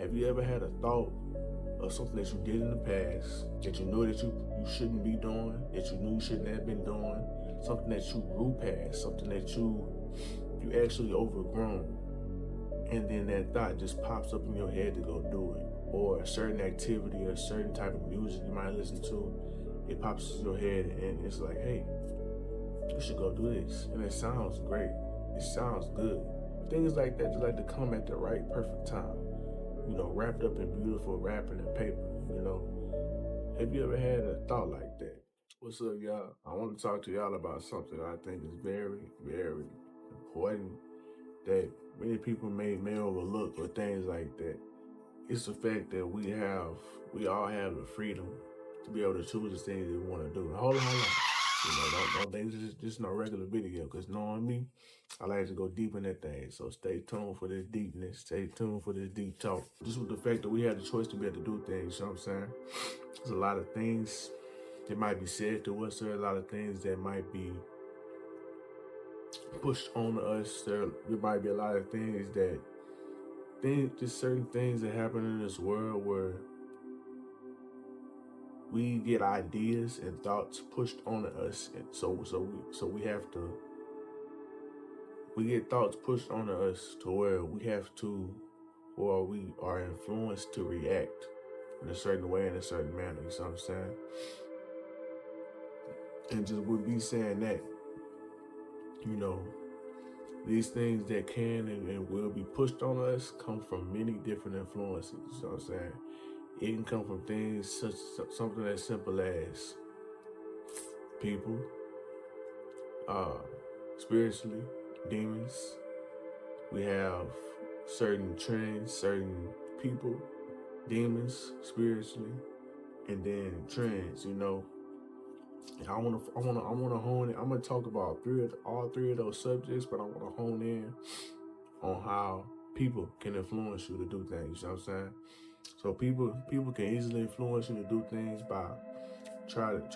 Have you ever had a thought of something that you did in the past that you know that you shouldn't be doing, that you knew you shouldn't have been doing, something that you grew past, something that you actually overgrown, and then that thought just pops up in your head to go do it? Or a certain activity or a certain type of music you might listen to, it pops in your head and it's like, hey, you should go do this. And it sounds great. It sounds good. Things like that just like to come at the right perfect time. Wrapped up in beautiful wrapping and paper. Have you ever had a thought like that? What's up, y'all? I want to talk to y'all about something I think is very, very important that many people may overlook or things like that. It's the fact that we all have the freedom to be able to choose the things that we want to do. Hold on. Don't think this is just no regular video, because knowing me, I like to go deep in that thing. So stay tuned for this deepness. Stay tuned for this deep talk. Just with the fact that we have the choice to be able to do things, you know what I'm saying? There's a lot of things that might be said to us. There are a lot of things that might be pushed on us. There might be a lot of things that just certain things that happen in this world where we get ideas and thoughts pushed on us, and we get thoughts pushed on us to where we are influenced to react in a certain way, in a certain manner. You know what I'm saying? And just with me saying that, these things that can and will be pushed on us come from many different influences. You know what I'm saying? It can come from things something as simple as people, spiritually, demons. We have certain trends, certain people, demons, spiritually, and then trends. And I wanna hone in. I'm gonna talk about all three of those subjects, but I wanna hone in on how people can influence you to do things. You know what I'm saying? So people can easily influence you to do things by trying to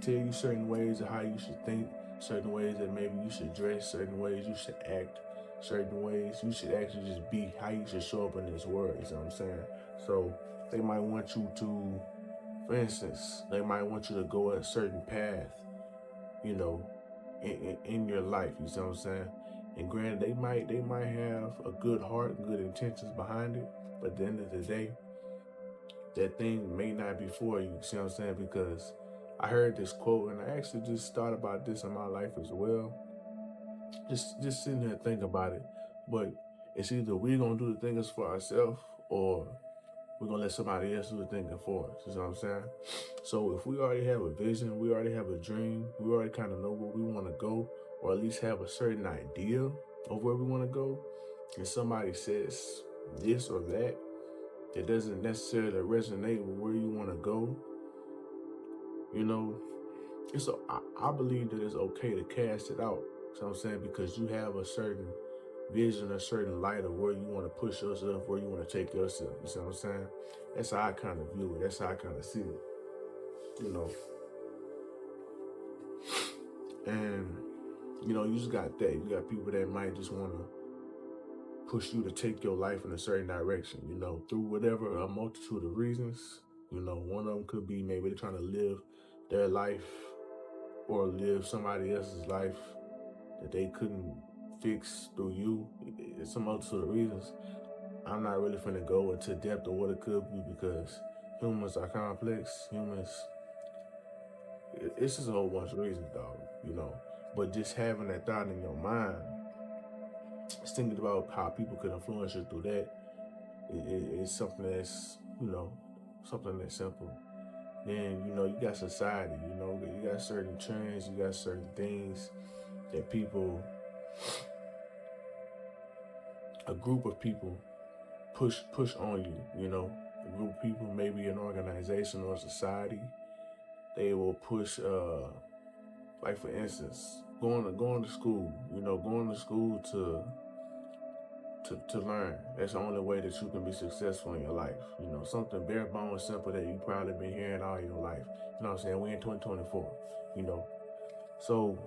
tell you certain ways of how you should think, certain ways that maybe you should dress, certain ways you should act, certain ways you should actually just be, how you should show up in this world. You know what I'm saying? So they might want you to, for instance, they might want you to go a certain path, in your life. You know what I'm saying? And granted, they might have a good heart and good intentions behind it, but at the end of the day, that thing may not be for you. You see what I'm saying? Because I heard this quote, and I actually just thought about this in my life as well. Just sitting here thinking about it. But it's either we're gonna do the things for ourselves, or we're gonna let somebody else do the thinking for us. You know what I'm saying? So if we already have a vision, we already have a dream, we already kind of know where we want to go, or at least have a certain idea of where we want to go, and somebody says this or that doesn't necessarily resonate with where you want to go, I believe that it's okay to cast it out. You know what I'm saying? Because you have a certain vision, a certain light of where you want to push yourself, where you want to take yourself. You see what I'm saying? That's how I kind of view it. That's how I kind of see it. And you just got that. You got people that might just want to push you to take your life in a certain direction, through whatever, a multitude of reasons. One of them could be maybe they're trying to live their life or live somebody else's life that they couldn't fix through you. It's a multitude of reasons. I'm not really finna go into depth of what it could be, because humans are complex. It's just a whole bunch of reasons, dog, But just having that thought in your mind, just thinking about how people could influence you through that, it's something that's, something that's simple. Then, you got society, you got certain trends, you got certain things that people, a group of people push on you, a group of people, maybe an organization or a society, they will push, like for instance, going to school, going to school to learn. That's the only way that you can be successful in your life. Something bare bones simple that you probably been hearing all your life. You know what I'm saying? We in 2024, So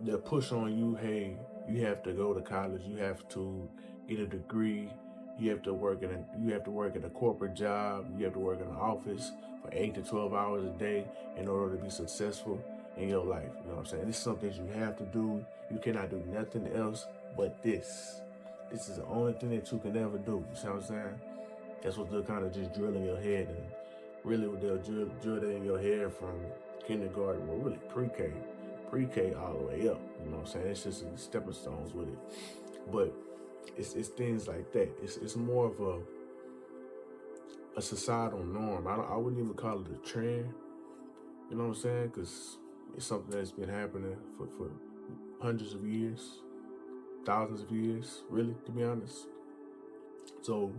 they'll push on you, hey, You have to go to college. You have to get a degree. You have to work in a corporate job. You have to work in an office for 8 to 12 hours a day in order to be successful in your life. You know what I'm saying? This is something that you have to do. You cannot do nothing else but this. This is the only thing that you can ever do. You see what I'm saying? That's what they'll kind of just drill in your head, and really what they'll drill that in your head from kindergarten, well, really pre-K all the way up. You know what I'm saying? It's just stepping stones with it, but it's things like that. It's more of a societal norm. I wouldn't even call it a trend. You know what I'm saying? Because it's something that's been happening for hundreds of years, thousands of years, really, to be honest. So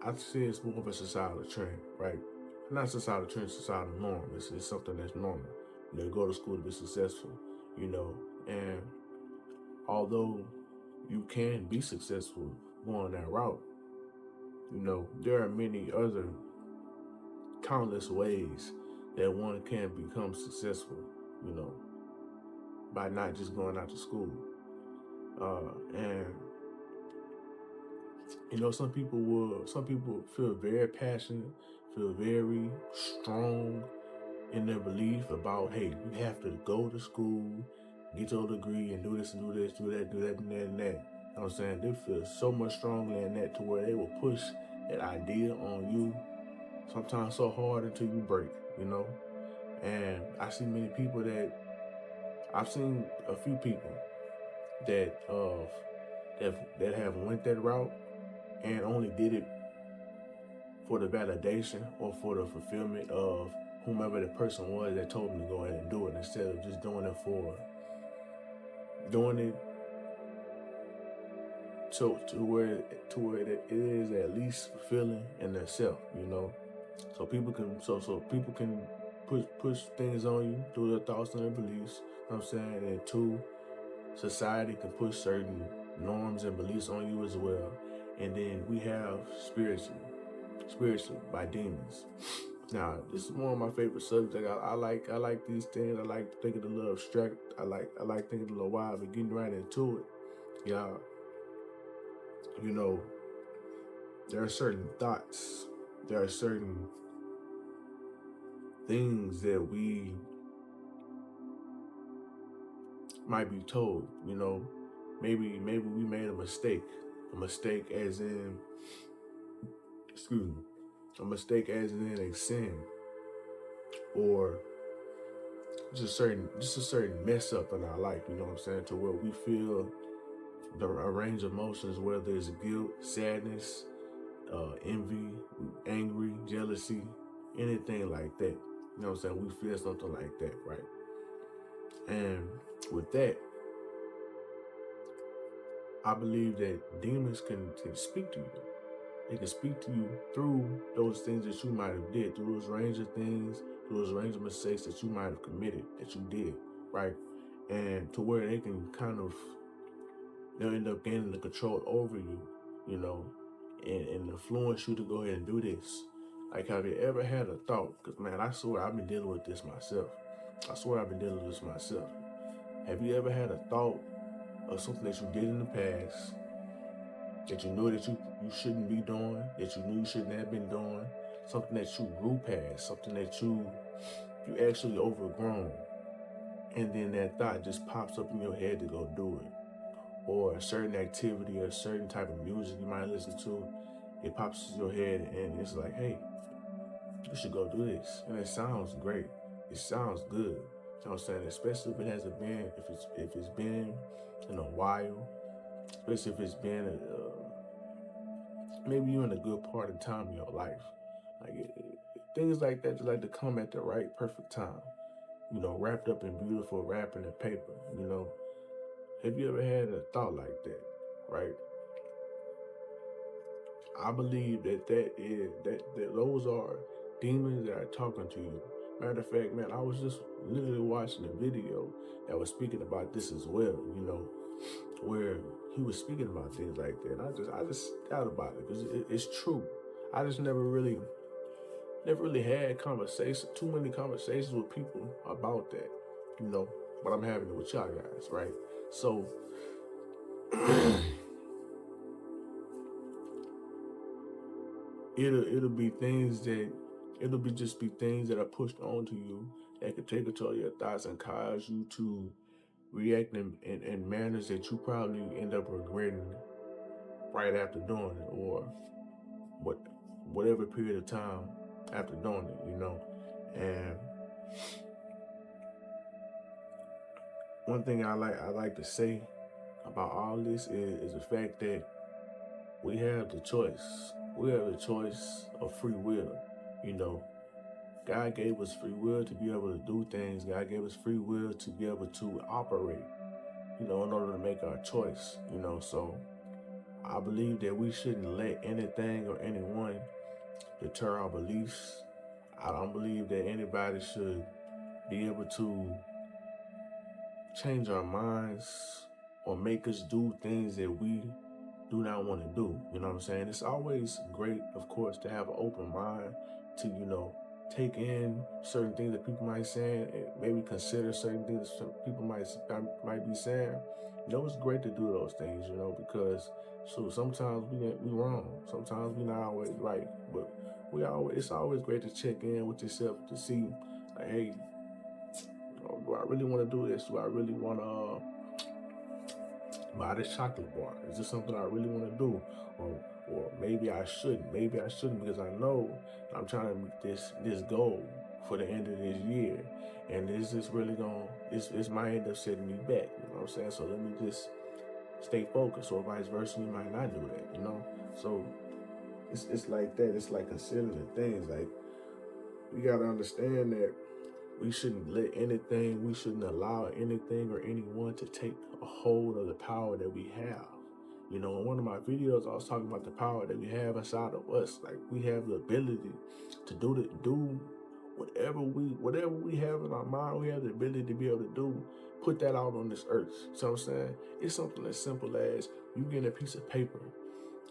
I'd say it's more of a societal trend, right? Not societal trend, societal norm. It's something that's normal. You go to school to be successful, and although you can be successful going that route, there are many other countless ways that one can become successful, you know, by not just going out to school. And some people feel very passionate, feel very strong in their belief about, hey, you have to go to school, get your degree, and do this and do this, do that, and that, and that. You know what I'm saying? They feel so much strongly in that to where they will push that idea on you sometimes so hard until you break, And I've seen a few people that that have went that route and only did it for the validation or for the fulfillment of whomever the person was that told them to go ahead and do it, instead of just doing it to where it is at least fulfilling in itself, So people can push things on you through their thoughts and their beliefs. You know what I'm saying? And two, society can push certain norms and beliefs on you as well. And then we have spiritually by demons. Now, this is one of my favorite subjects. I like these things. I like thinking a little abstract. I like thinking a little wild, but getting right into it. Y'all, there are certain thoughts, there are certain things that we might be told, maybe we made a mistake as in, a mistake as in a sin, or just a certain mess up in our life, you know what I'm saying, to where we feel a range of emotions, whether it's guilt, sadness, envy, angry, jealousy, anything like that. You know what I'm saying? We feel something like that, right? And with that, I believe that demons can speak to you. They can speak to you through those things that you might have did, through those range of things, through those range of mistakes that you might have committed, that you did, right? And to where they can they'll end up gaining the control over you, and influence you to go ahead and do this. Like, have you ever had a thought? Because, man, I swear I've been dealing with this myself. Have you ever had a thought of something that you did in the past that you knew that you shouldn't be doing, that you knew you shouldn't have been doing, something that you grew past, something that you actually overgrown, and then that thought just pops up in your head to go do it? Or a certain activity or a certain type of music you might listen to, it pops in your head and it's like, hey, you should go do this. And it sounds great. It sounds good. You know what I'm saying? Especially if it hasn't been, if it's been in a while, especially if it's been maybe you're in a good part of time in your life. Things like that just like to come at the right perfect time. Wrapped up in beautiful wrapping and paper. Have you ever had a thought like that, right? I believe that those are demons that are talking to you. Matter of fact, man, I was just literally watching a video that was speaking about this as well, where he was speaking about things like that. And I just thought about it because it's true. I just never really had too many conversations with people about that, but I'm having it with y'all guys, right? So it'll be things that it'll be things that are pushed onto you that could take control of your thoughts and cause you to react in manners that you probably end up regretting right after doing it, or what whatever period of time after doing it. And one thing I like to say about all this is the fact that we have the choice. We have the choice of free will. You know, God gave us free will to be able to do things. God gave us free will to be able to operate, in order to make our choice. So I believe that we shouldn't let anything or anyone deter our beliefs. I don't believe that anybody should be able to change our minds or make us do things that we do not want to do. You know what I'm saying? It's always great, of course, to have an open mind to, take in certain things that people might say and maybe consider certain things that some people might be saying. It's great to do those things, because sometimes we wrong. Sometimes we not always right. But it's always great to check in with yourself to see, like, hey, do I really want to do this? Do I really want to buy this chocolate bar? Is this something I really want to do? Or maybe I shouldn't. Maybe I shouldn't, because I know I'm trying to meet this goal for the end of this year. And this is really this might end up setting me back. You know what I'm saying? So let me just stay focused, or vice versa, you might not do that. So it's like that. It's like considering the things. Like, we gotta understand that we shouldn't we shouldn't allow anything or anyone to take a hold of the power that we have. In one of my videos, I was talking about the power that we have inside of us. Like, we have the ability to do whatever we have in our mind. We have the ability to be able to put that out on this earth. So I'm saying, it's something as simple as you get a piece of paper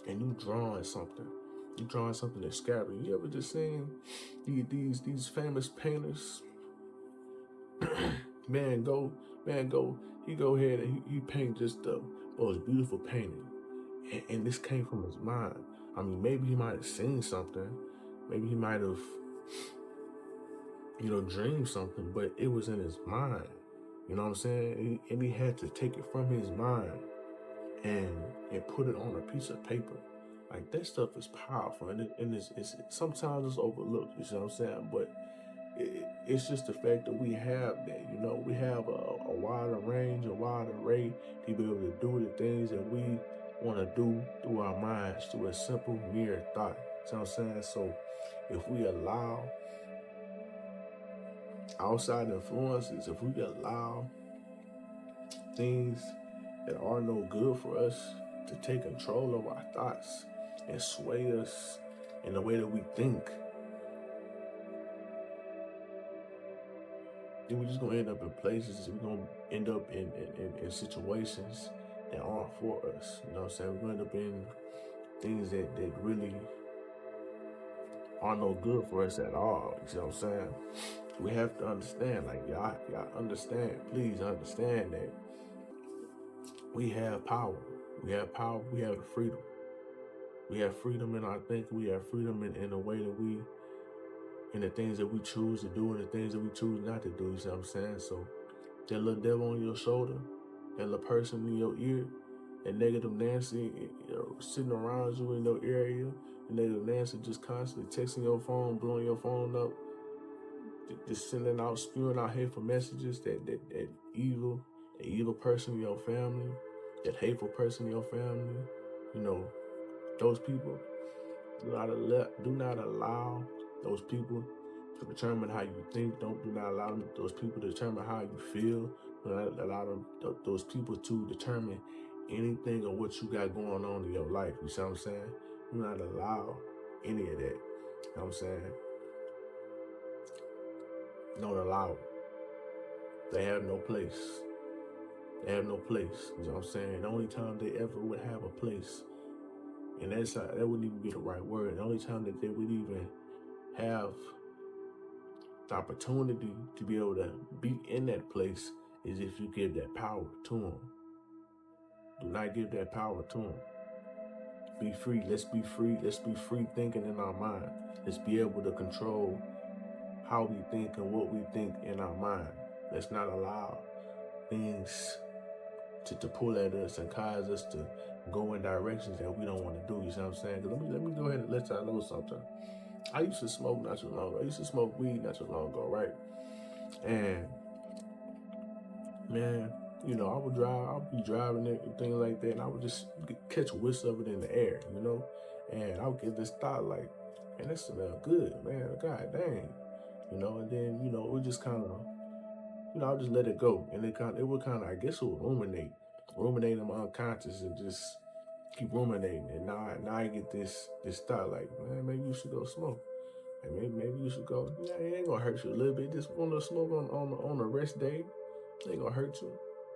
and you drawing something. You drawing something that's scary. You ever just seen these famous painters? man go he go ahead and he paint just the most beautiful painting, and this came from his mind. I mean, maybe he might have seen something, maybe he might have dreamed something, but it was in his mind. You know what I'm saying? And he had to take it from his mind and put it on a piece of paper. Like, that stuff is powerful, and it's sometimes it's overlooked. You know what I'm saying? But it's just the fact that we have that. We have a wider range, a wider array to be able to do the things that we want to do through our minds, through a simple mere thought. You know what I'm saying? So if we allow outside influences, if we allow things that are no good for us to take control of our thoughts and sway us in the way that we think, then we're just gonna end up in places. We're gonna end up in situations that aren't for us. You know what I'm saying? We're gonna end up in things that really are no good for us at all. You know what I'm saying? We have to understand, like, y'all understand, please understand that we have power. We have power, we have the freedom. We have freedom in our thinking, we have freedom in the way that in the things that we choose to do and the things that we choose not to do. You know what I'm saying? So that little devil on your shoulder, that little person in your ear, that negative Nancy sitting around you in your area, and negative Nancy just constantly texting your phone, blowing your phone up, just sending out, spewing out hateful messages, that evil person in your family, that hateful person in your family, those people, do not allow those people to determine how you think. Do not allow those people to determine how you feel. Do not allow those people to determine anything of what you got going on in your life. You see what I'm saying? Do not allow any of that. You know what I'm saying? Don't allow it. They have no place. They have no place. You know what I'm saying? The only time they ever would have a place, and that wouldn't even be the right word. The only time that they would even have the opportunity to be able to be in that place is if you give that power to them. Do not give that power to them. Be free. Let's be free. Let's be free thinking in our mind. Let's be able to control how we think and what we think in our mind. Let's not allow things to pull at us and cause us to go in directions that we don't want to do. You see what I'm saying? Let me go ahead and let y'all know something. I used to smoke not too long ago. I used to smoke weed not too long ago, right? And man, you know, I would be driving it and things like that, and I would just catch whiffs of it in the air, you know? And I would get this thought like, man, this smell good, man, god dang. You know, and then, you know, it would just kind of, you know, I'll just let it go. And it would kind of, I guess it would ruminate in my unconscious and just keep ruminating. And now I get this thought like, man, maybe you should go smoke. And maybe you should go, yeah, it ain't gonna hurt you a little bit. Just want to smoke on a rest day. It ain't gonna hurt you.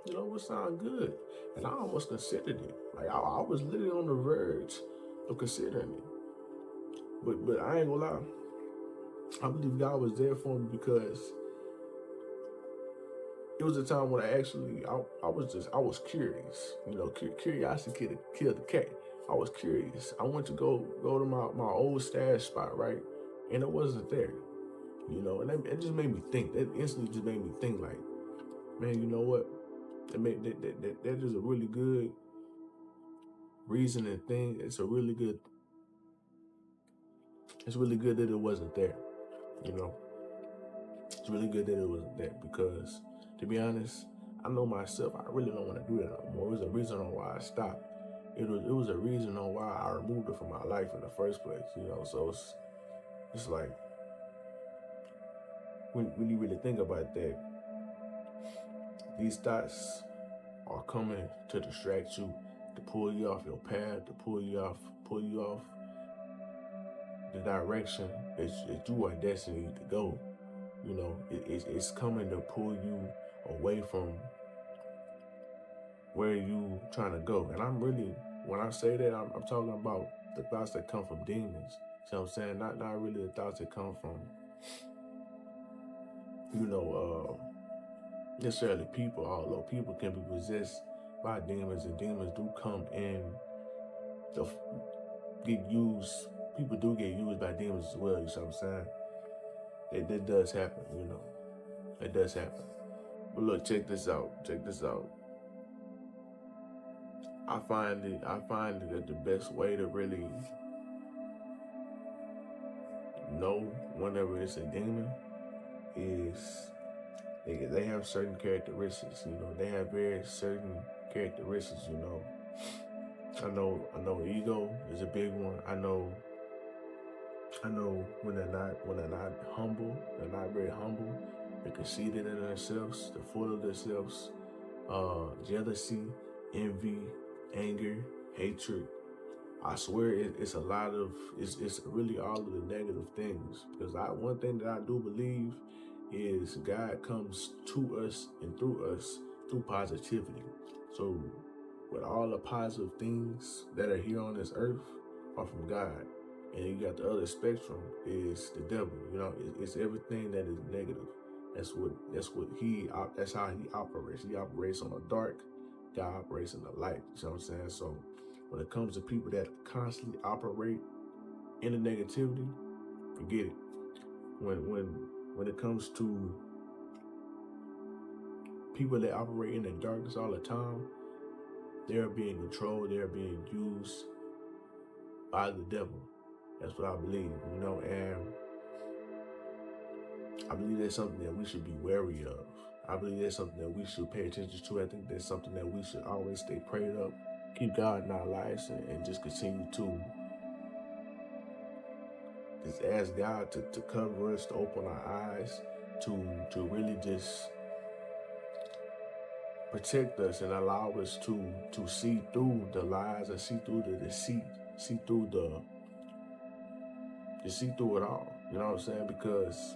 You know, it would sound good. And I almost considered it. Like I was literally on the verge of considering it. But I ain't gonna lie. I believe God was there for me because it was a time when I was curious. You know, curiosity killed the cat. I was curious. I went to go to my old stash spot, right? And it wasn't there. You know, and it just made me think. That instantly just made me think like, man, you know what? That is a really good reason and thing. It's really good that it wasn't there. You know, it's really good that it wasn't there because, to be honest, I know myself. I really don't want to do that no more. It was a reason on why I stopped. It was a reason on why I removed it from my life in the first place. You know, so it's like when you really think about that, these thoughts are coming to distract you, to pull you off your path, to pull you off the direction that you are destined to go. You know, it's coming to pull you away from where you trying to go. And I'm really, when I say that, I'm talking about the thoughts that come from demons. See what I'm saying? Not really the thoughts that come from, you know, necessarily people, although people can be possessed by demons, and demons do come in, get used, people do get used by demons as well, you see what I'm saying? That does happen, you know, it does happen. But look, check this out. I find it that the best way to really know whenever it's a demon is they have certain characteristics, you know. They have very certain characteristics, you know. I know ego is a big one. I know when they're not humble, they're not very humble. They're conceited in themselves, they're full of themselves. Jealousy, envy, anger, hatred. I swear it's a lot of, it's really all of the negative things. Because one thing that I do believe is God comes to us and through us through positivity. So with all the positive things that are here on this earth are from God. And you got the other spectrum is the devil. You know, it's everything that is negative. That's how he operates. He operates on the dark. God operates in the light. You know what I'm saying? So when it comes to people that constantly operate in the negativity, forget it. When it comes to people that operate in the darkness all the time, they're being controlled, they're being used by the devil. That's what I believe, you know, and I believe that's something that we should be wary of. I believe that's something that we should pay attention to. I think that's something that we should always stay prayed up, keep God in our lives, and just continue to just ask God to cover us, to open our eyes, to really just protect us and allow us to see through the lies and see through the deceit, see through it all. You know what I'm saying? Because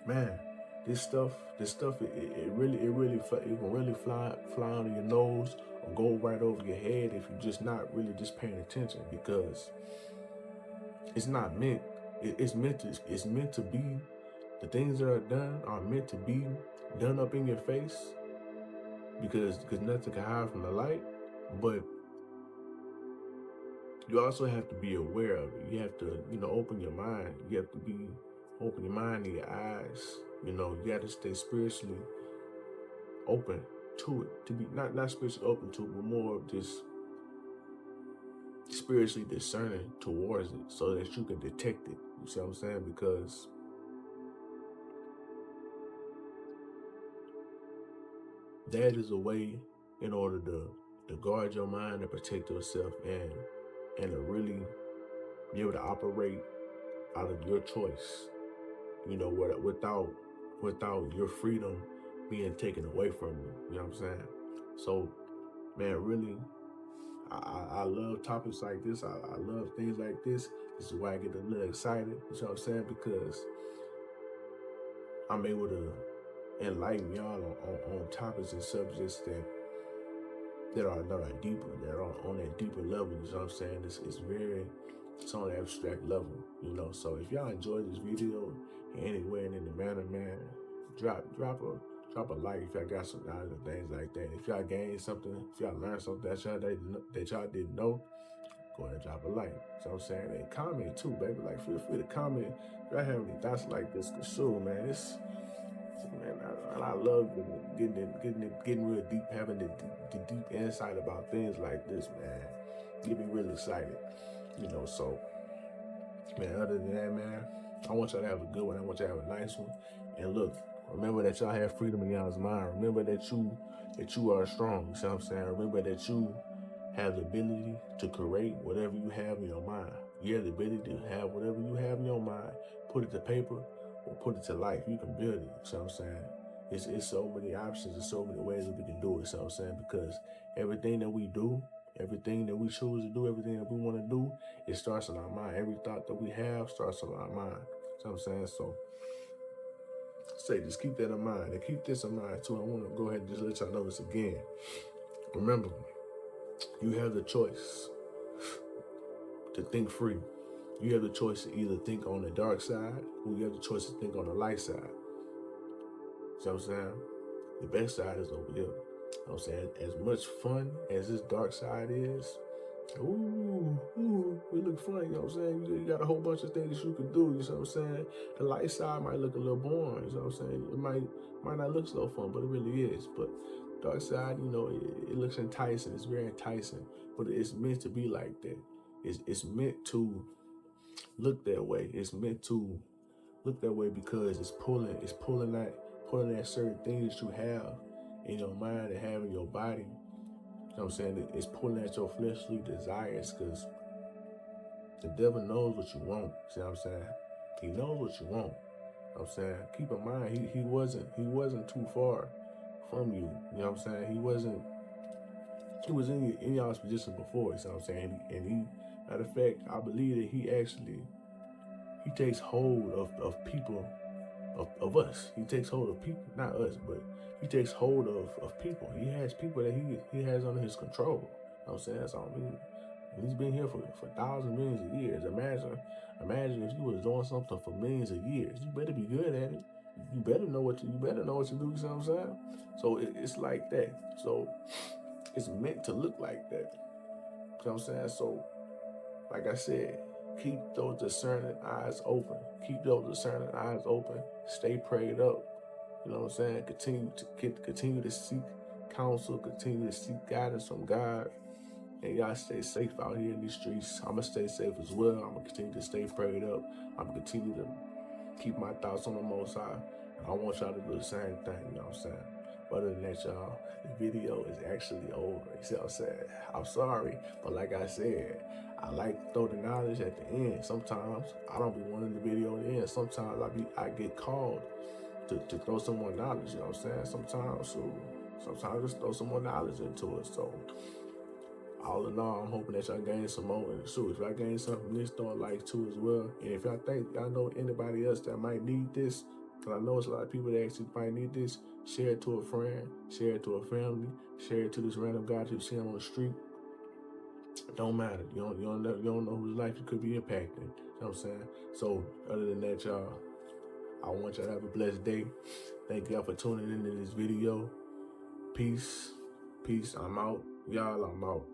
man, this stuff, it can really fly under your nose or go right over your head if you're just not really just paying attention, because it's not meant. It's meant to be. The things that are done are meant to be done up in your face because nothing can hide from the light. But you also have to be aware of it. You have to, open your mind. You have to open your mind and your eyes. You got to stay spiritually open to it. To be not spiritually open to it, but more of just spiritually discerning towards it so that you can detect it. You see what I'm saying? Because that is a way in order to guard your mind and protect yourself and to really be able to operate out of your choice, without your freedom being taken away from you. You know what I'm saying? So, man, really, I love topics like this. I love things like this. This is why I get a little excited. You know what I'm saying? Because I'm able to enlighten y'all on topics and subjects that are deeper, that are on that deeper level. You know what I'm saying? It's on an abstract level, So if y'all enjoyed this video in any way and in the manner, man, drop a like if y'all got some knowledge and things like that. If y'all gained something, if y'all learned something that y'all didn't know, go ahead and drop a like. So I'm saying, and comment too, baby. Like, feel free to comment if y'all have any thoughts like this. Cause sure, man, I love getting real deep, having the deep insight about things like this, man. Get me really excited, So, man, other than that, man, I want y'all to have a good one. I want y'all to have a nice one. And look, remember that y'all have freedom in y'all's mind. Remember that you are strong. You see what I'm saying? Remember that you have the ability to create whatever you have in your mind. You have the ability to have whatever you have in your mind, put it to paper or put it to life. You can build it. You see what I'm saying? It's so many options and so many ways that we can do it. So I'm saying, because everything that we do, everything that we choose to do, everything that we want to do, it starts in our mind. Every thought that we have starts in our mind. So I'm saying, so just keep that in mind and keep this in mind too. I want to go ahead and just let y'all know this again. Remember, you have the choice to think free. You have the choice to either think on the dark side or you have the choice to think on the light side. So I'm saying, the best side is over here. I'm saying, as much fun as this dark side is, we look fun, you know what I'm saying? You got a whole bunch of things that you can do, you know what I'm saying? The light side might look a little boring, you know what I'm saying? It might not look so fun, but it really is. But dark side, it looks enticing. It's very enticing, but it's meant to be like that. It's meant to look that way. It's meant to look that way because it's pulling at certain things that you have in your mind and have in your body. You know what I'm saying? It's pulling at your fleshly desires because the devil knows what you want. See what I'm saying? He knows what you want. You know what I'm saying? Keep in mind, he wasn't too far from you. You know what I'm saying? He was in y'all's position before. You know what I'm saying? And matter of fact, I believe that he takes hold of people, of us. He takes hold of people, not us, but he takes hold of people. He has people that he has under his control. You know what I'm saying? So I mean, he's been here for thousands, millions of years. Imagine if you was doing something for millions of years. You better be good at it. You better know what to do. You know what I'm saying? So it's like that. So it's meant to look like that. You know what I'm saying? So, like I said, keep those discerning eyes open. Keep those discerning eyes open. Stay prayed up. You know what I'm saying? Continue to seek counsel. Continue to seek guidance from God. And y'all stay safe out here in these streets. I'm going to stay safe as well. I'm going to continue to stay prayed up. I'm going to continue to keep my thoughts on the Most High. And I want y'all to do the same thing, you know what I'm saying? But other than that, y'all, the video is actually over. You see what I'm saying? I'm sorry, but like I said, I like to throw the knowledge at the end. Sometimes I don't be wanting the video at the end. Sometimes I get called to throw some more knowledge, you know what I'm saying? Sometimes just throw some more knowledge into it. So all in all, I'm hoping that y'all gain some more. And so if y'all gain something from this, throw a like too as well. And if y'all think y'all know anybody else that might need this, because I know it's a lot of people that actually might need this, share it to a friend, share it to a family, share it to this random guy that you see him on the street. It don't matter. You don't know whose life you could be impacting. You know what I'm saying? So other than that, y'all, I want y'all to have a blessed day. Thank y'all for tuning into this video. Peace. I'm out. Y'all, I'm out.